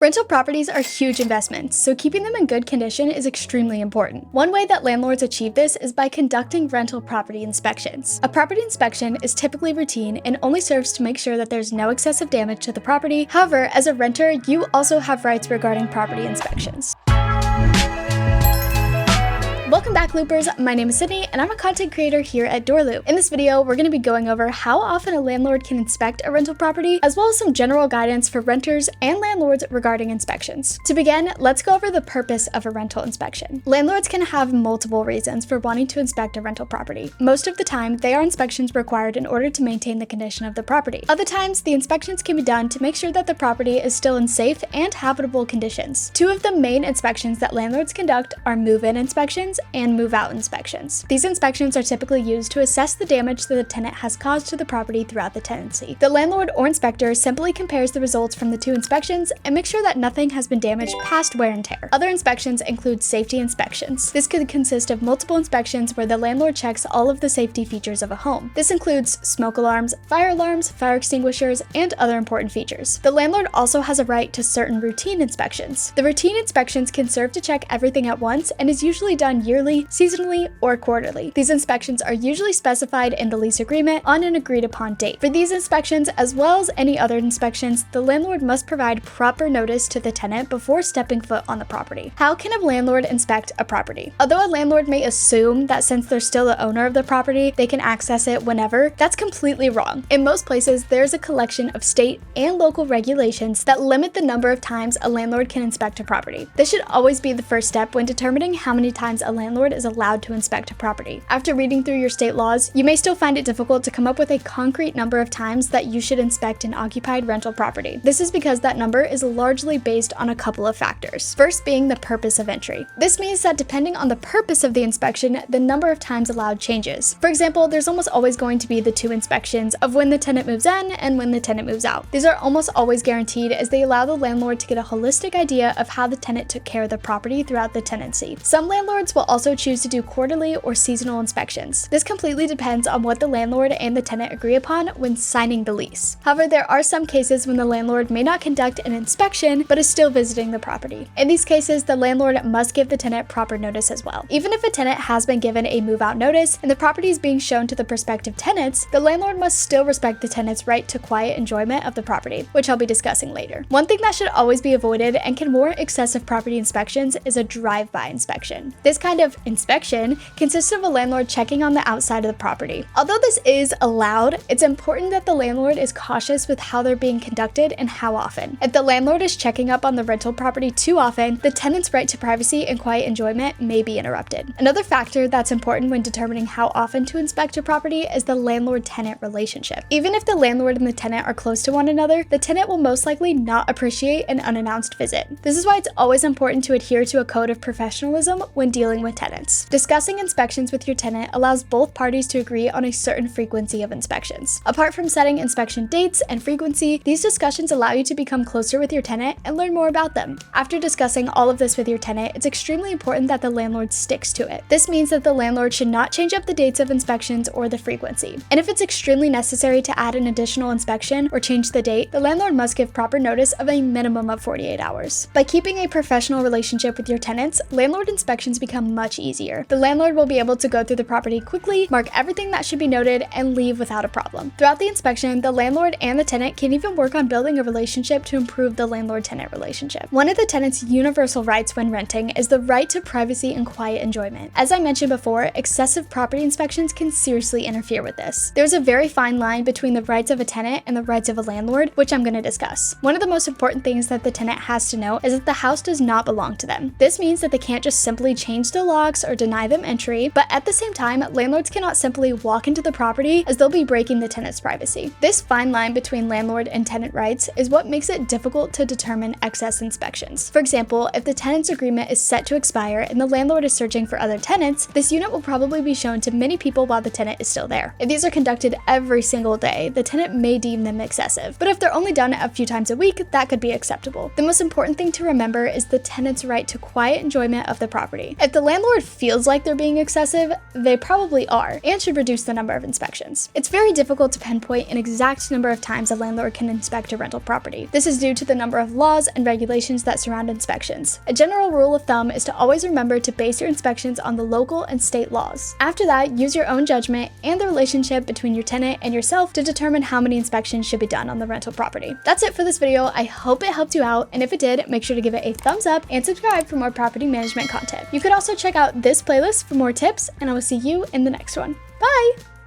Rental properties are huge investments, so keeping them in good condition is extremely important. One way that landlords achieve this is by conducting rental property inspections. A property inspection is typically routine and only serves to make sure that there's no excessive damage to the property. However, as a renter, you also have rights regarding property inspections. Welcome back, Loopers. My name is Sydney, and I'm a content creator here at DoorLoop. In this video, we're going to be going over how often a landlord can inspect a rental property, as well as some general guidance for renters and landlords regarding inspections. To begin, let's go over the purpose of a rental inspection. Landlords can have multiple reasons for wanting to inspect a rental property. Most of the time, they are inspections required in order to maintain the condition of the property. Other times, the inspections can be done to make sure that the property is still in safe and habitable conditions. Two of the main inspections that landlords conduct are move-in inspections and move-out inspections. These inspections are typically used to assess the damage that the tenant has caused to the property throughout the tenancy. The landlord or inspector simply compares the results from the two inspections and makes sure that nothing has been damaged past wear and tear. Other inspections include safety inspections. This could consist of multiple inspections where the landlord checks all of the safety features of a home. This includes smoke alarms, fire extinguishers, and other important features. The landlord also has a right to certain routine inspections. The routine inspections can serve to check everything at once and is usually done yearly, seasonally, or quarterly. These inspections are usually specified in the lease agreement on an agreed upon date. For these inspections, as well as any other inspections, the landlord must provide proper notice to the tenant before stepping foot on the property. How can a landlord inspect a property? Although a landlord may assume that since they're still the owner of the property, they can access it whenever, that's completely wrong. In most places, there's a collection of state and local regulations that limit the number of times a landlord can inspect a property. This should always be the first step when determining how many times a landlord is allowed to inspect a property. After reading through your state laws, you may still find it difficult to come up with a concrete number of times that you should inspect an occupied rental property. This is because that number is largely based on a couple of factors. First being the purpose of entry. This means that depending on the purpose of the inspection, the number of times allowed changes. For example, there's almost always going to be the two inspections of when the tenant moves in and when the tenant moves out. These are almost always guaranteed as they allow the landlord to get a holistic idea of how the tenant took care of the property throughout the tenancy. Some landlords will also choose to do quarterly or seasonal inspections. This completely depends on what the landlord and the tenant agree upon when signing the lease. However, there are some cases when the landlord may not conduct an inspection but is still visiting the property. In these cases, the landlord must give the tenant proper notice as well. Even if a tenant has been given a move-out notice and the property is being shown to the prospective tenants, the landlord must still respect the tenant's right to quiet enjoyment of the property, which I'll be discussing later. One thing that should always be avoided and can warrant excessive property inspections is a drive-by inspection. This kind of inspection consists of a landlord checking on the outside of the property. Although this is allowed, it's important that the landlord is cautious with how they're being conducted and how often. If the landlord is checking up on the rental property too often, the tenant's right to privacy and quiet enjoyment may be interrupted. Another factor that's important when determining how often to inspect a property is the landlord-tenant relationship. Even if the landlord and the tenant are close to one another, the tenant will most likely not appreciate an unannounced visit. This is why it's always important to adhere to a code of professionalism when dealing with tenants. Discussing inspections with your tenant allows both parties to agree on a certain frequency of inspections. Apart from setting inspection dates and frequency, these discussions allow you to become closer with your tenant and learn more about them. After discussing all of this with your tenant, it's extremely important that the landlord sticks to it. This means that the landlord should not change up the dates of inspections or the frequency. And if it's extremely necessary to add an additional inspection or change the date, the landlord must give proper notice of a minimum of 48 hours. By keeping a professional relationship with your tenants, landlord inspections become much easier. The landlord will be able to go through the property quickly, mark everything that should be noted, and leave without a problem. Throughout the inspection, the landlord and the tenant can even work on building a relationship to improve the landlord-tenant relationship. One of the tenant's universal rights when renting is the right to privacy and quiet enjoyment. As I mentioned before, excessive property inspections can seriously interfere with this. There's a very fine line between the rights of a tenant and the rights of a landlord, which I'm going to discuss. One of the most important things that the tenant has to know is that the house does not belong to them. This means that they can't just simply change the locks or deny them entry, but at the same time, landlords cannot simply walk into the property as they'll be breaking the tenant's privacy. This fine line between landlord and tenant rights is what makes it difficult to determine excess inspections. For example, if the tenant's agreement is set to expire and the landlord is searching for other tenants, this unit will probably be shown to many people while the tenant is still there. If these are conducted every single day, the tenant may deem them excessive, but if they're only done a few times a week, that could be acceptable. The most important thing to remember is the tenant's right to quiet enjoyment of the property. If the landlord landlord feels like they're being excessive, they probably are, and should reduce the number of inspections. It's very difficult to pinpoint an exact number of times a landlord can inspect a rental property. This is due to the number of laws and regulations that surround inspections. A general rule of thumb is to always remember to base your inspections on the local and state laws. After that, use your own judgment and the relationship between your tenant and yourself to determine how many inspections should be done on the rental property. That's it for this video. I hope it helped you out, and if it did, make sure to give it a thumbs up and subscribe for more property management content. You could also check out this playlist for more tips, and I will see you in the next one. Bye!